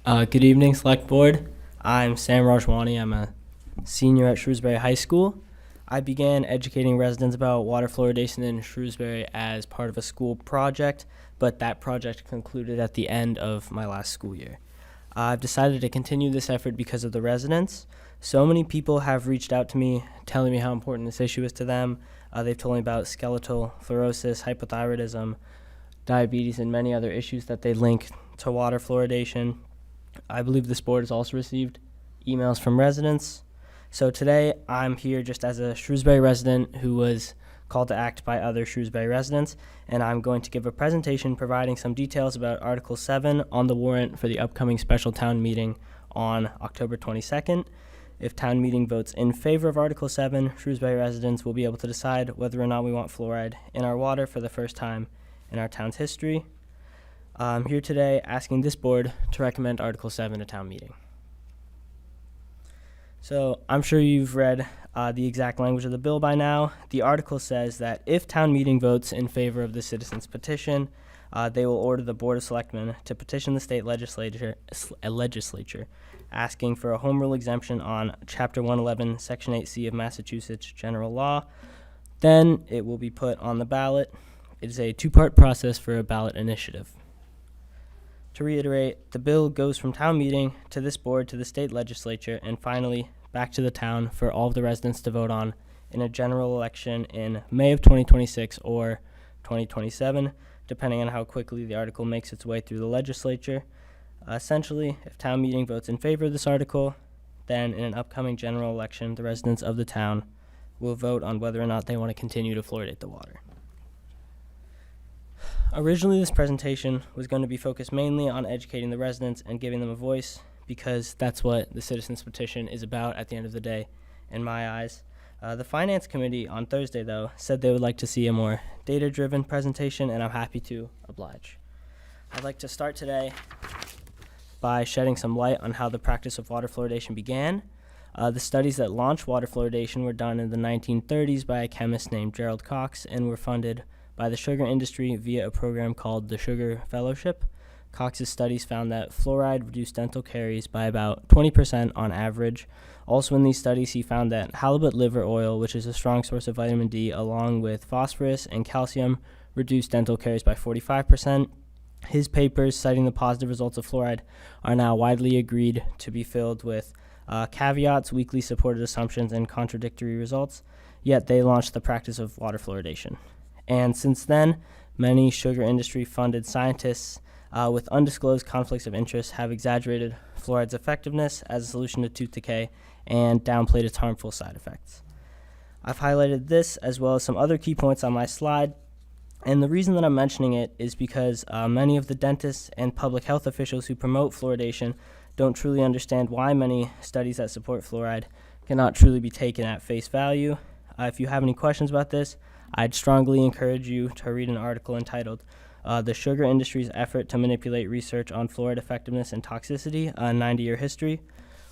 Good evening, Select Board. I'm Sam Rajwani. I'm a senior at Shrewsbury High School. I began educating residents about water fluoridation in Shrewsbury as part of a school project, but that project concluded at the end of my last school year. I've decided to continue this effort because of the residents. So many people have reached out to me telling me how important this issue is to them. They've told me about skeletal fluorosis, hypothyroidism, diabetes, and many other issues that they link to water fluoridation. I believe this board has also received emails from residents. So today I'm here just as a Shrewsbury resident who was called to act by other Shrewsbury residents, and I'm going to give a presentation providing some details about Article 7 on the warrant for the upcoming special town meeting on October 22nd. If town meeting votes in favor of Article 7, Shrewsbury residents will be able to decide whether or not we want fluoride in our water for the first time in our town's history. I'm here today asking this board to recommend Article 7 to town meeting. So I'm sure you've read the exact language of the bill by now. The article says that if town meeting votes in favor of the citizens' petition, they will order the Board of Selectmen to petition the state legislature asking for a home rule exemption on Chapter 111, Section 8C of Massachusetts General Law. Then it will be put on the ballot. It is a two-part process for a ballot initiative. To reiterate, the bill goes from town meeting to this board to the state legislature and finally back to the town for all of the residents to vote on in a general election in May of 2026 or 2027, depending on how quickly the article makes its way through the legislature. Essentially, if town meeting votes in favor of this article, then in an upcoming general election, the residents of the town will vote on whether or not they want to continue to fluoridate the water. Originally, this presentation was going to be focused mainly on educating the residents and giving them a voice because that's what the citizens' petition is about at the end of the day, in my eyes. The Finance Committee on Thursday, though, said they would like to see a more data-driven presentation, and I'm happy to oblige. I'd like to start today by shedding some light on how the practice of water fluoridation began. The studies that launched water fluoridation were done in the 1930s by a chemist named Gerald Cox and were funded by the sugar industry via a program called the Sugar Fellowship. Cox's studies found that fluoride reduced dental caries by about 20% on average. Also in these studies, he found that halibut liver oil, which is a strong source of vitamin D, along with phosphorus and calcium, reduced dental caries by 45%. His papers citing the positive results of fluoride are now widely agreed to be filled with caveats, weakly supported assumptions, and contradictory results, yet they launched the practice of water fluoridation. And since then, many sugar industry-funded scientists with undisclosed conflicts of interest have exaggerated fluoride's effectiveness as a solution to tooth decay and downplayed its harmful side effects. I've highlighted this as well as some other key points on my slide, and the reason that I'm mentioning it is because many of the dentists and public health officials who promote fluoridation don't truly understand why many studies that support fluoride cannot truly be taken at face value. If you have any questions about this, I'd strongly encourage you to read an article entitled The Sugar Industry's Effort to Manipulate Research on Fluoride Effectiveness and Toxicity, a 90-Year History,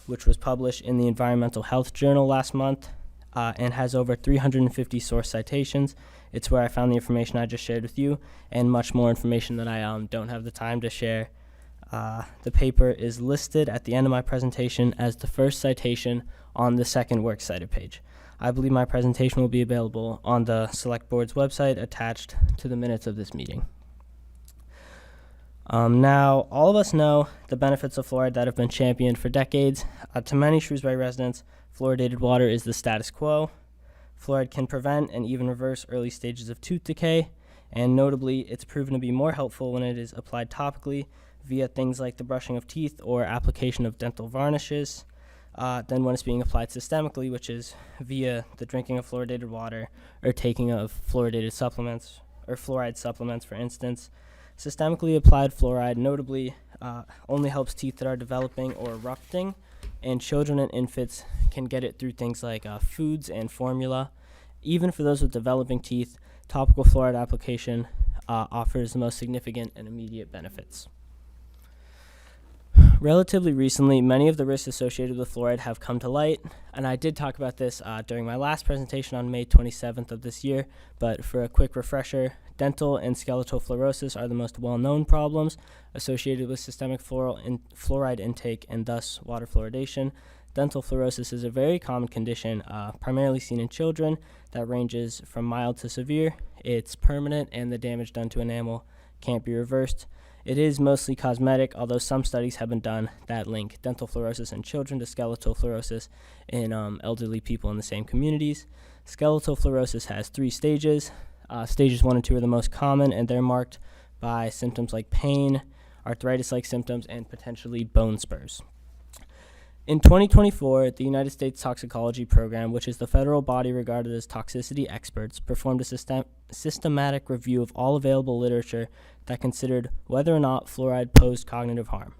which was published in the Environmental Health Journal last month and has over 350 source citations. It's where I found the information I just shared with you and much more information that I don't have the time to share. The paper is listed at the end of my presentation as the first citation on the second works cited page. I believe my presentation will be available on the Select Board's website attached to the minutes of this meeting. Now, all of us know the benefits of fluoride that have been championed for decades. To many Shrewsbury residents, fluoridated water is the status quo. Fluoride can prevent and even reverse early stages of tooth decay, and notably, it's proven to be more helpful when it is applied topically via things like the brushing of teeth or application of dental varnishes. Than when it's being applied systemically, which is via the drinking of fluoridated water or taking of fluoridated supplements or fluoride supplements, for instance. Systemically applied fluoride notably only helps teeth that are developing or erupting, and children and infants can get it through things like foods and formula. Even for those with developing teeth, topical fluoride application offers the most significant and immediate benefits. Relatively recently, many of the risks associated with fluoride have come to light, and I did talk about this during my last presentation on May 27th of this year, but for a quick refresher, Dental and skeletal fluorosis are the most well-known problems associated with systemic fluoride intake and thus water fluoridation. Dental fluorosis is a very common condition, primarily seen in children, that ranges from mild to severe. It's permanent, and the damage done to enamel can't be reversed. It is mostly cosmetic, although some studies have been done that link dental fluorosis in children to skeletal fluorosis in elderly people in the same communities. Skeletal fluorosis has 3 stages. Stages 1 and 2 are the most common, and they're marked by symptoms like pain, arthritis-like symptoms, and potentially bone spurs. In 2024, the United States Toxicology Program, which is the federal body regarded as toxicity experts, performed a systematic review of all available literature that considered whether or not fluoride posed cognitive harm.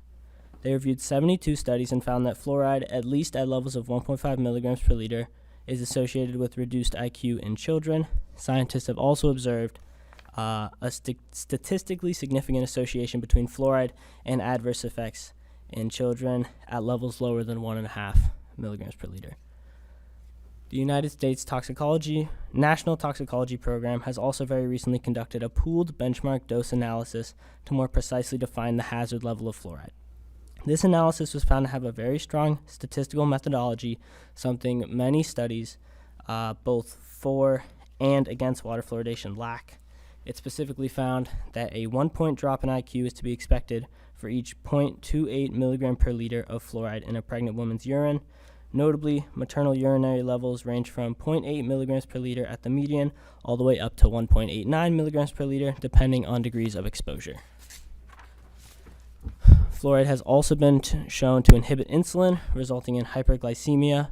They reviewed 72 studies and found that fluoride, at least at levels of 1.5 milligrams per liter, is associated with reduced IQ in children. Scientists have also observed a statistically significant association between fluoride and adverse effects in children at levels lower than 1.5 milligrams per liter. The United States National Toxicology Program has also very recently conducted a pooled benchmark dose analysis to more precisely define the hazard level of fluoride. This analysis was found to have a very strong statistical methodology, something many studies, both for and against water fluoridation, lack. It specifically found that a 1-point drop in IQ is to be expected for each 0.28 milligram per liter of fluoride in a pregnant woman's urine. Notably, maternal urinary levels range from 0.8 milligrams per liter at the median all the way up to 1.89 milligrams per liter, depending on degrees of exposure. Fluoride has also been shown to inhibit insulin, resulting in hyperglycemia,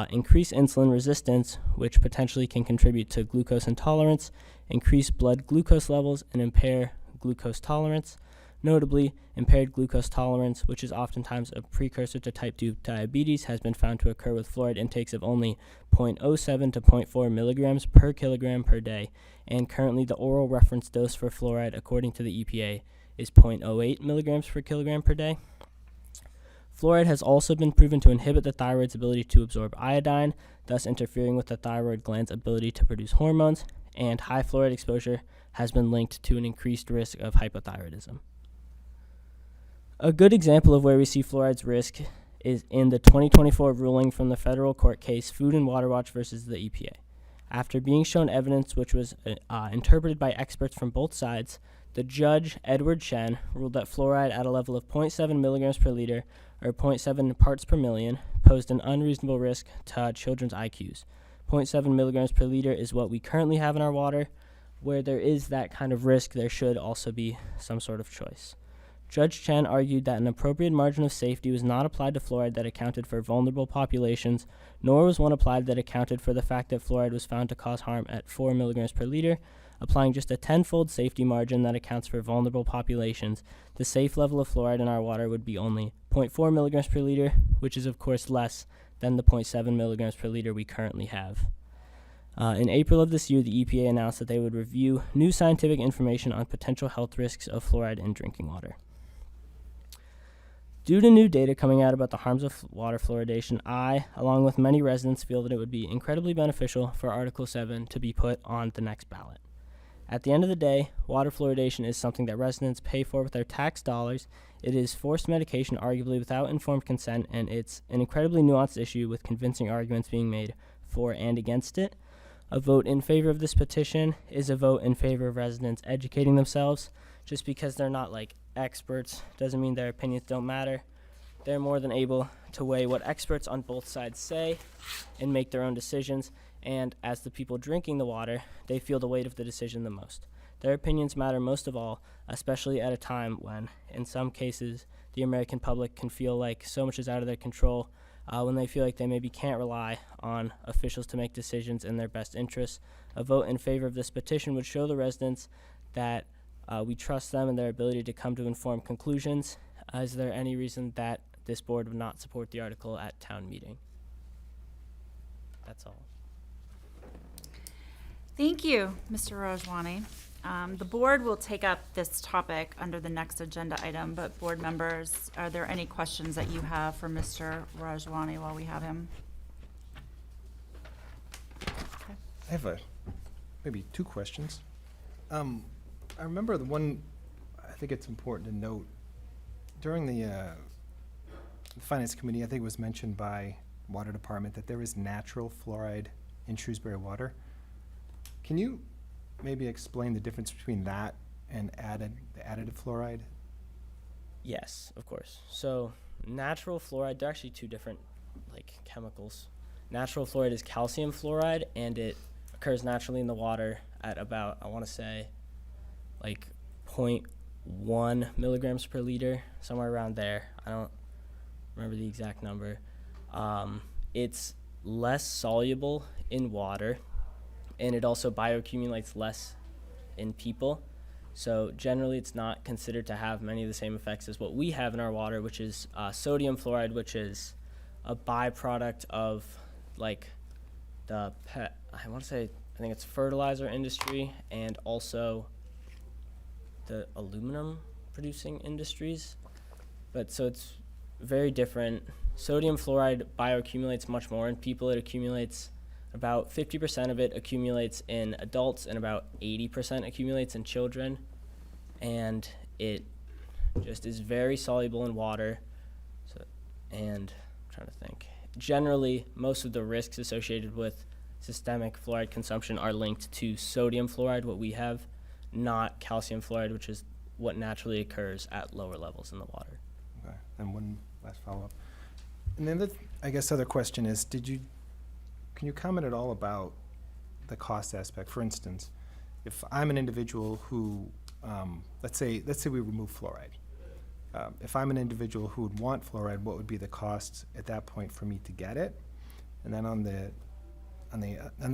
increase insulin resistance, which potentially can contribute to glucose intolerance, increase blood glucose levels, and impair glucose tolerance. Notably, impaired glucose tolerance, which is oftentimes a precursor to type 2 diabetes, has been found to occur with fluoride intakes of only 0.07 to 0.4 milligrams per kilogram per day, and currently the oral reference dose for fluoride, according to the EPA, is 0.08 milligrams per kilogram per day. Fluoride has also been proven to inhibit the thyroid's ability to absorb iodine, thus interfering with the thyroid gland's ability to produce hormones, and high fluoride exposure has been linked to an increased risk of hypothyroidism. A good example of where we see fluoride's risk is in the 2024 ruling from the federal court case Food and Water Watch versus the EPA. After being shown evidence which was interpreted by experts from both sides, the judge, Edward Chen, ruled that fluoride at a level of 0.7 milligrams per liter, or 0.7 parts per million, posed an unreasonable risk to children's IQs. 0.7 milligrams per liter is what we currently have in our water. Where there is that kind of risk, there should also be some sort of choice. Judge Chen argued that an appropriate margin of safety was not applied to fluoride that accounted for vulnerable populations, nor was one applied that accounted for the fact that fluoride was found to cause harm at 4 milligrams per liter. Applying just a 10-fold safety margin that accounts for vulnerable populations, the safe level of fluoride in our water would be only 0.4 milligrams per liter, which is of course less than the 0.7 milligrams per liter we currently have. In April of this year, the EPA announced that they would review new scientific information on potential health risks of fluoride in drinking water. Due to new data coming out about the harms of water fluoridation, I, along with many residents, feel that it would be incredibly beneficial for Article 7 to be put on the next ballot. At the end of the day, water fluoridation is something that residents pay for with their tax dollars. It is forced medication, arguably without informed consent, and it's an incredibly nuanced issue with convincing arguments being made for and against it. A vote in favor of this petition is a vote in favor of residents educating themselves. Just because they're not experts doesn't mean their opinions don't matter. They're more than able to weigh what experts on both sides say and make their own decisions. And as the people drinking the water, they feel the weight of the decision the most. Their opinions matter most of all, especially at a time when, in some cases, the American public can feel like so much is out of their control, when they feel like they maybe can't rely on officials to make decisions in their best interests. A vote in favor of this petition would show the residents that we trust them and their ability to come to informed conclusions. Is there any reason that this board would not support the article at town meeting? That's all. Thank you, Mr. Rajwani. The board will take up this topic under the next agenda item, but board members, are there any questions that you have for Mr. Rajwani while we have him? I have maybe 2 questions. I remember the one, I think it's important to note, during the Finance Committee, I think it was mentioned by Water Department that there is natural fluoride in Shrewsbury water. Can you maybe explain the difference between that and the additive fluoride? Yes, of course. So natural fluoride, they're actually two different chemicals. Natural fluoride is calcium fluoride, and it occurs naturally in the water at about, I want to say, 0.1 milligrams per liter, somewhere around there. I don't remember the exact number. It's less soluble in water, and it also bioaccumulates less in people. So generally, it's not considered to have many of the same effects as what we have in our water, which is sodium fluoride, which is a byproduct of I think it's fertilizer industry and also the aluminum producing industries. But so it's very different. Sodium fluoride bioaccumulates much more in people. It accumulates about 50% of it accumulates in adults and about 80% accumulates in children. And it just is very soluble in water. And I'm trying to think. Generally, most of the risks associated with systemic fluoride consumption are linked to sodium fluoride, what we have, not calcium fluoride, which is what naturally occurs at lower levels in the water. Okay. And one last follow-up. And then other question is, can you comment at all about the cost aspect? For instance, if I'm an individual who, let's say we remove fluoride. If I'm an individual who would want fluoride, what would be the cost at that point for me to get it? And then on the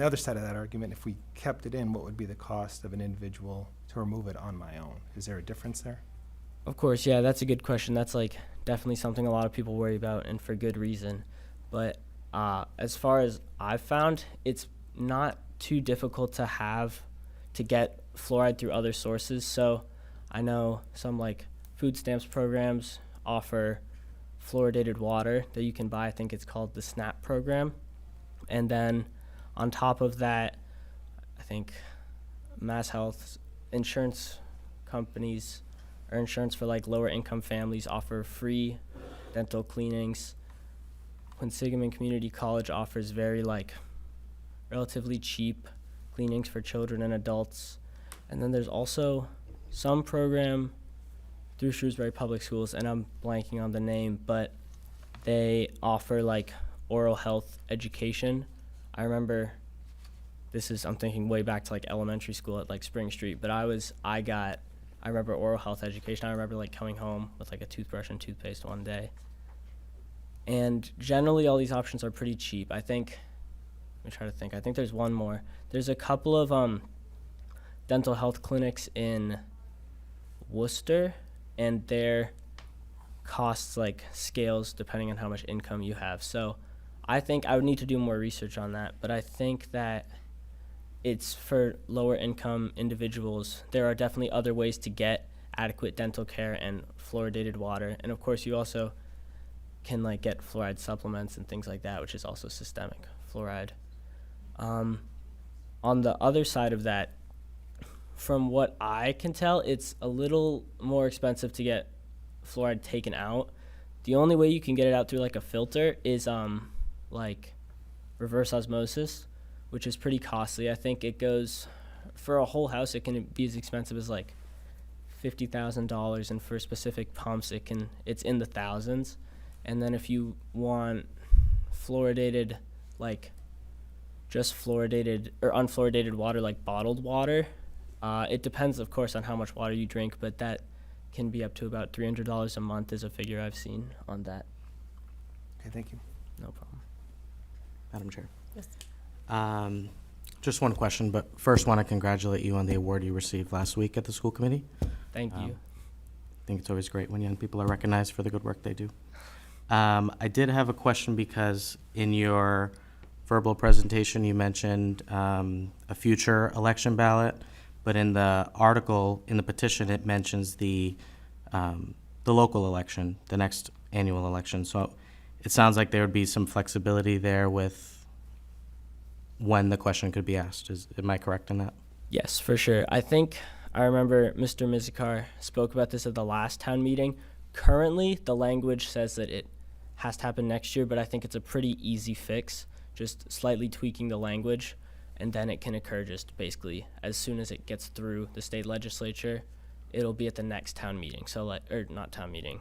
other side of that argument, if we kept it in, what would be the cost of an individual to remove it on my own? Is there a difference there? Of course, yeah, that's a good question. That's definitely something a lot of people worry about, and for good reason. But as far as I've found, it's not too difficult to get fluoride through other sources. So I know some food stamps programs offer fluoridated water that you can buy. I think it's called the SNAP program. And then on top of that, I think Mass Health insurance companies or insurance for lower income families offer free dental cleanings. Quinsigamond Community College offers very relatively cheap cleanings for children and adults. And then there's also some program through Shrewsbury Public Schools, and I'm blanking on the name, but they offer oral health education. I remember I'm thinking way back to elementary school at Spring Street, but I remember oral health education. I remember coming home with a toothbrush and toothpaste one day. And generally all these options are pretty cheap. I think there's one more. There's a couple of dental health clinics in Worcester, and their costs scales depending on how much income you have. So I think I would need to do more research on that, but I think that it's for lower income individuals. There are definitely other ways to get adequate dental care and fluoridated water. And of course you also can get fluoride supplements and things like that, which is also systemic fluoride. On the other side of that, from what I can tell, it's a little more expensive to get fluoride taken out. The only way you can get it out through a filter is reverse osmosis, which is pretty costly. I think it goes for a whole house. It can be as expensive as $50,000, and for specific pumps, it's in the thousands. And then if you want fluoridated, just fluoridated or unfluoridated water, bottled water. It depends, of course, on how much water you drink, but that can be up to about $300 a month is a figure I've seen on that. Okay, thank you. No problem. Madam Chair. Yes. Just one question, but first want to congratulate you on the award you received last week at the school committee. Thank you. I think it's always great when young people are recognized for the good work they do. I did have a question because in your verbal presentation you mentioned a future election ballot, but in the article, in the petition, it mentions the local election, the next annual election. So it sounds like there would be some flexibility there with when the question could be asked. Am I correct in that? Yes, for sure. I think I remember Mr. Mizikar spoke about this at the last town meeting. Currently, the language says that it has to happen next year, but I think it's a pretty easy fix, just slightly tweaking the language, and then it can occur just basically as soon as it gets through the state legislature. It'll be at the next town meeting, not town meeting,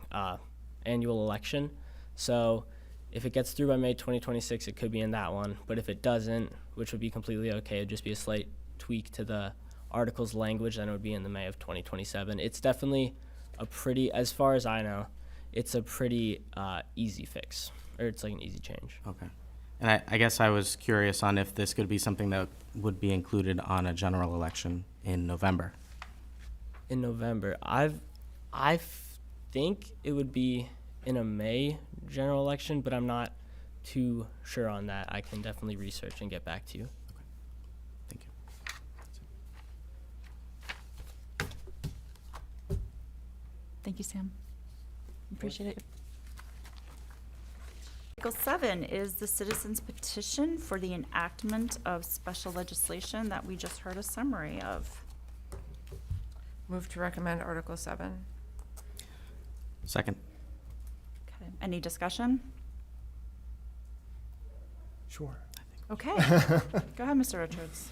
annual election. So if it gets through by May 2026, it could be in that one, but if it doesn't, which would be completely okay, it'd just be a slight tweak to the article's language, then it would be in the May of 2027. It's definitely a pretty, as far as I know, it's a pretty easy fix, or it's like an easy change. Okay. And I guess I was curious on if this could be something that would be included on a general election in November. In November, I think it would be in a May general election, but I'm not too sure on that. I can definitely research and get back to you. Thank you. Thank you, Sam. Appreciate it. Article 7 is the citizens petition for the enactment of special legislation that we just heard a summary of. Move to recommend Article 7. Second. Okay. Any discussion? Sure. Okay. Go ahead, Mr. Richards.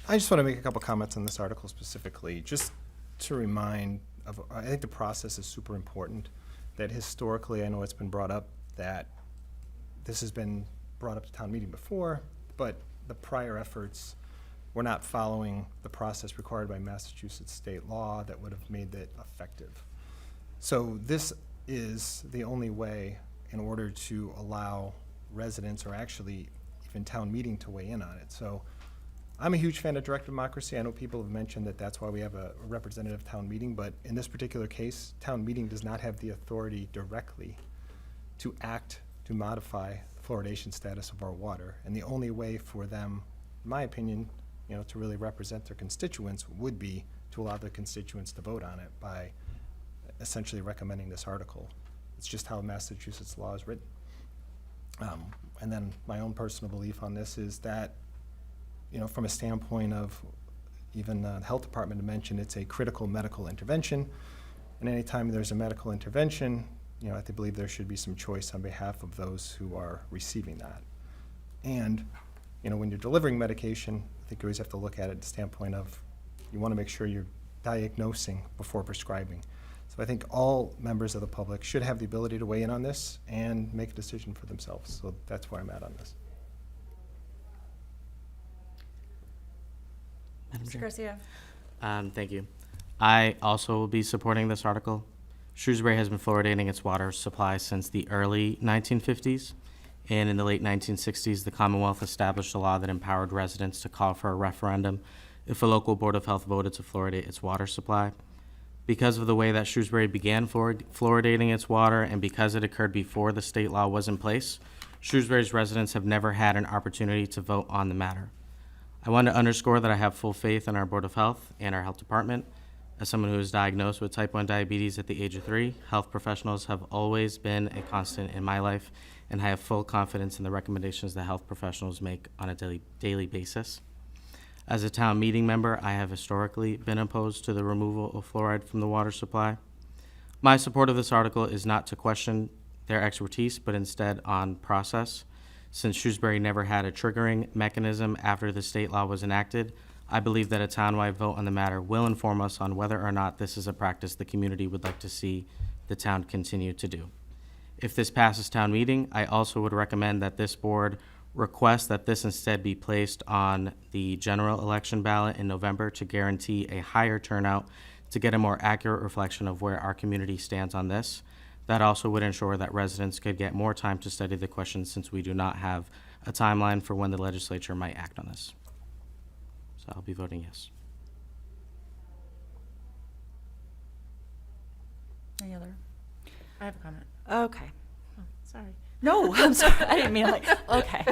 I just want to make a couple comments on this article specifically, just to remind of, I think the process is super important, that historically, I know it's been brought up that this has been brought up to town meeting before, but the prior efforts were not following the process required by Massachusetts state law that would have made it effective. So this is the only way in order to allow residents, or actually even town meeting, to weigh in on it. So I'm a huge fan of direct democracy. I know people have mentioned that that's why we have a representative town meeting, but in this particular case, town meeting does not have the authority directly to act to modify the fluoridation status of our water. And the only way for them, in my opinion, to really represent their constituents would be to allow their constituents to vote on it by essentially recommending this article. It's just how Massachusetts law is written. And then my own personal belief on this is that, from a standpoint of even the health department to mention, it's a critical medical intervention. And anytime there's a medical intervention, I believe there should be some choice on behalf of those who are receiving that. And, when you're delivering medication, I think you always have to look at it at the standpoint of, you want to make sure you're diagnosing before prescribing. So I think all members of the public should have the ability to weigh in on this and make a decision for themselves. So that's where I'm at on this. Madam Mr. Chair. Garcia. Thank you. I also will be supporting this article. Shrewsbury has been fluoridating its water supply since the early 1950s, and in the late 1960s, the Commonwealth established a law that empowered residents to call for a referendum if a local Board of Health voted to fluoridate its water supply. Because of the way that Shrewsbury began fluoridating its water, and because it occurred before the state law was in place, Shrewsbury's residents have never had an opportunity to vote on the matter. I want to underscore that I have full faith in our Board of Health and our health department. As someone who was diagnosed with type 1 diabetes at the age of 3, health professionals have always been a constant in my life, and I have full confidence in the recommendations that health professionals make on a daily basis. As a town meeting member, I have historically been opposed to the removal of fluoride from the water supply. My support of this article is not to question their expertise, but instead on process. Since Shrewsbury never had a triggering mechanism after the state law was enacted, I believe that a townwide vote on the matter will inform us on whether or not this is a practice the community would like to see the town continue to do. If this passes town meeting, I also would recommend that this board request that this instead be placed on the general election ballot in November to guarantee a higher turnout to get a more accurate reflection of where our community stands on this. That also would ensure that residents could get more time to study the question, since we do not have a timeline for when the legislature might act on this. So I'll be voting yes. Any other? I have a comment. Okay. Sorry. No, I'm sorry. I didn't mean okay.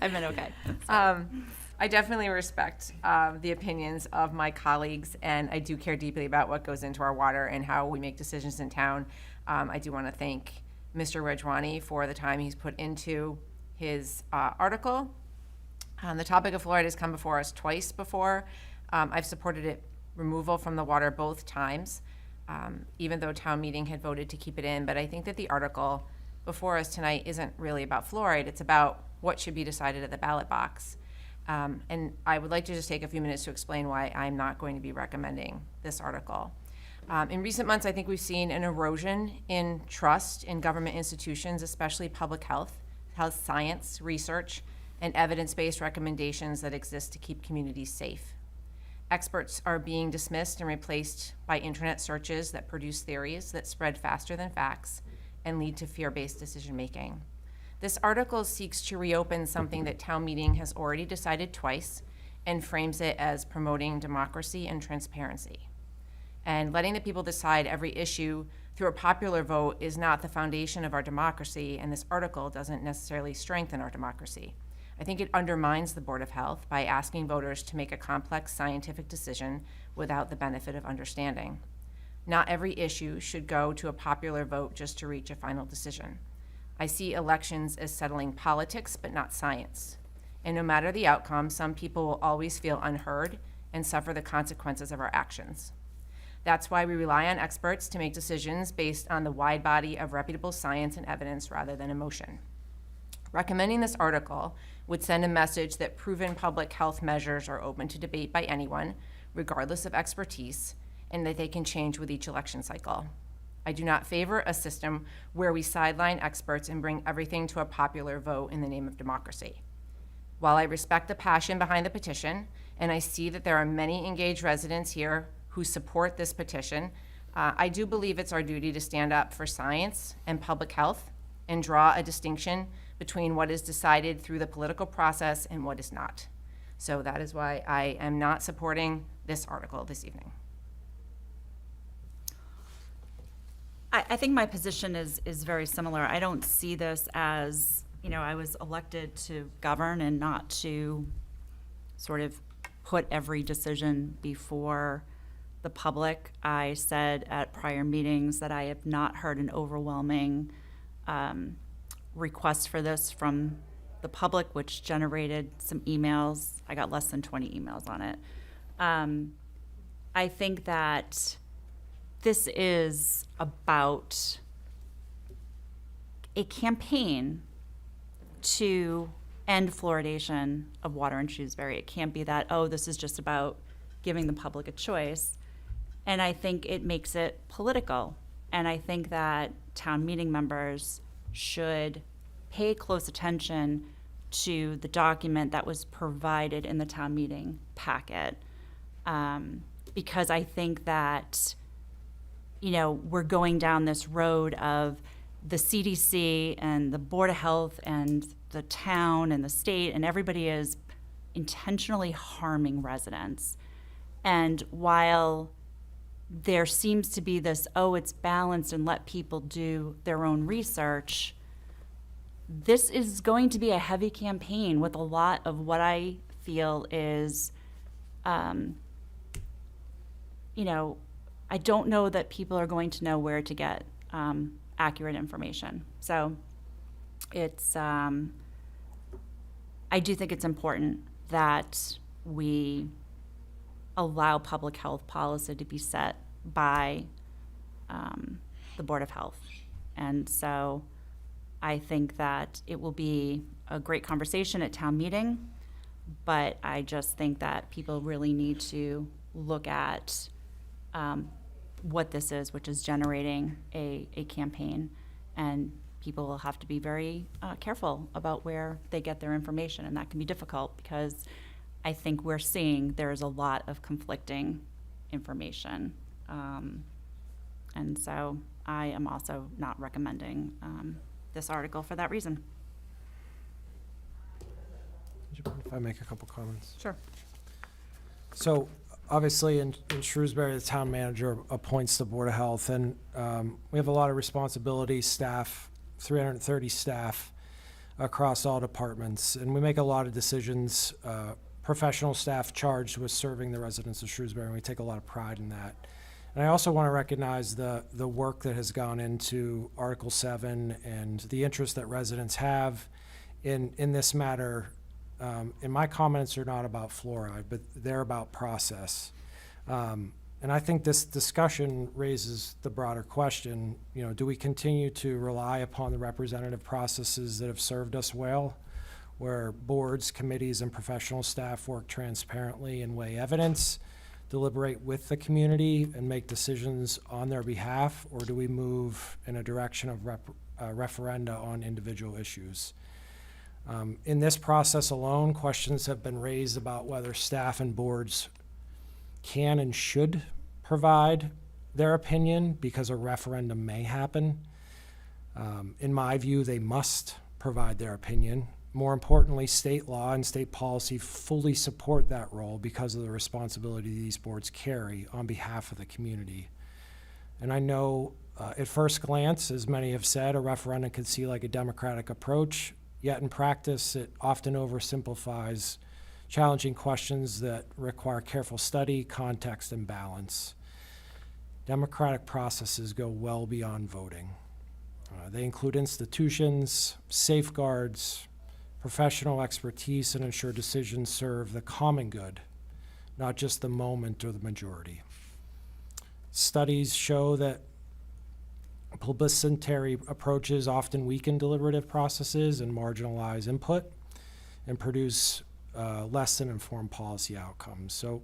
I meant okay. I definitely respect the opinions of my colleagues, and I do care deeply about what goes into our water and how we make decisions in town. I do want to thank Mr. Rajwani for the time he's put into his article. The topic of fluoride has come before us twice before. I've supported it removal from the water both times, even though town meeting had voted to keep it in. But I think that the article before us tonight isn't really about fluoride. It's about what should be decided at the ballot box. And I would like to just take a few minutes to explain why I'm not going to be recommending this article. In recent months, I think we've seen an erosion in trust in government institutions, especially public health science, research, and evidence-based recommendations that exist to keep communities safe. Experts are being dismissed and replaced by internet searches that produce theories that spread faster than facts and lead to fear-based decision-making. This article seeks to reopen something that town meeting has already decided twice and frames it as promoting democracy and transparency. And letting the people decide every issue through a popular vote is not the foundation of our democracy, and this article doesn't necessarily strengthen our democracy. I think it undermines the Board of Health by asking voters to make a complex scientific decision without the benefit of understanding. Not every issue should go to a popular vote just to reach a final decision. I see elections as settling politics, but not science. And no matter the outcome, some people will always feel unheard and suffer the consequences of our actions. That's why we rely on experts to make decisions based on the wide body of reputable science and evidence rather than emotion. Recommending this article would send a message that proven public health measures are open to debate by anyone, regardless of expertise, and that they can change with each election cycle. I do not favor a system where we sideline experts and bring everything to a popular vote in the name of democracy. While I respect the passion behind the petition, and I see that there are many engaged residents here who support this petition, I do believe it's our duty to stand up for science and public health and draw a distinction between what is decided through the political process and what is not. So that is why I am not supporting this article this evening. I think my position is very similar. I don't see this as, I was elected to govern and not to sort of put every decision before the public. I said at prior meetings that I have not heard an overwhelming request for this from the public, which generated some emails. I got less than 20 emails on it. I think that this is about a campaign to end fluoridation of water in Shrewsbury. It can't be that, this is just about giving the public a choice. And I think it makes it political. And I think that town meeting members should pay close attention to the document that was provided in the town meeting packet. Because I think that, we're going down this road of the CDC and the Board of Health and the town and the state, and everybody is intentionally harming residents. And while there seems to be this, it's balanced and let people do their own research, this is going to be a heavy campaign with a lot of what I feel is, I don't know that people are going to know where to get accurate information. So it's, I do think it's important that we allow public health policy to be set by the Board of Health. And so I think that it will be a great conversation at town meeting, but I just think that people really need to look at what this is, which is generating a campaign, and people will have to be very careful about where they get their information, and that can be difficult because I think we're seeing there's a lot of conflicting information. And so I am also not recommending this article for that reason. If I make a couple comments. Sure. So obviously in Shrewsbury, the town manager appoints the Board of Health, and we have a lot of responsibility, staff, 330 staff across all departments, and we make a lot of decisions, professional staff charged with serving the residents of Shrewsbury, and we take a lot of pride in that. And I also want to recognize the work that has gone into Article 7 and the interest that residents have in this matter and my comments are not about fluoride, but they're about process. And I think this discussion raises the broader question, do we continue to rely upon the representative processes that have served us well, where boards, committees, and professional staff work transparently and weigh evidence, deliberate with the community, and make decisions on their behalf, or do we move in a direction of referenda on individual issues? In this process alone, questions have been raised about whether staff and boards can and should provide their opinion because a referendum may happen. In my view, they must provide their opinion. More importantly, state law and state policy fully support that role because of the responsibility these boards carry on behalf of the community. And I know at first glance, as many have said, a referendum could seem like a democratic approach, yet in practice it often oversimplifies challenging questions that require careful study, context, and balance. Democratic processes go well beyond voting. They include institutions, safeguards, professional expertise, and ensure decisions serve the common good, not just the moment or the majority. Studies show that plebiscitary approaches often weaken deliberative processes and marginalize input and produce less than informed policy outcomes. So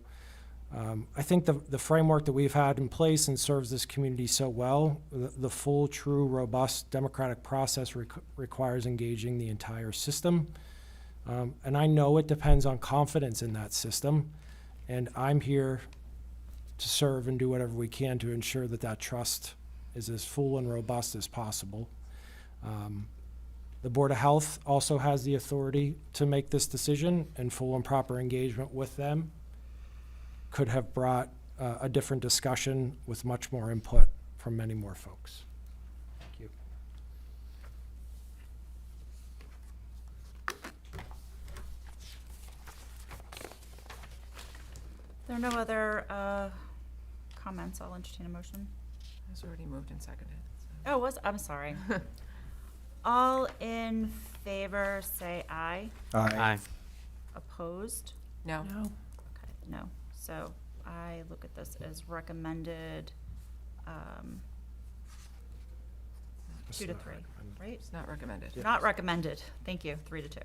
I think the framework that we've had in place and serves this community so well, the full, true, robust democratic process requires engaging the entire system. And I know it depends on confidence in that system, and I'm here to serve and do whatever we can to ensure that that trust is as full and robust as possible. The Board of Health also has the authority to make this decision, and full and proper engagement with them could have brought a different discussion with much more input from many more folks. Thank you. There are no other comments. I'll entertain a motion. It was already moved and seconded. Oh, I'm sorry. All in favor, say aye. Aye. Opposed? No. Okay, no. So I look at this as recommended, 2 to 3, right? It's not recommended. Not recommended. Thank you, 3 to 2.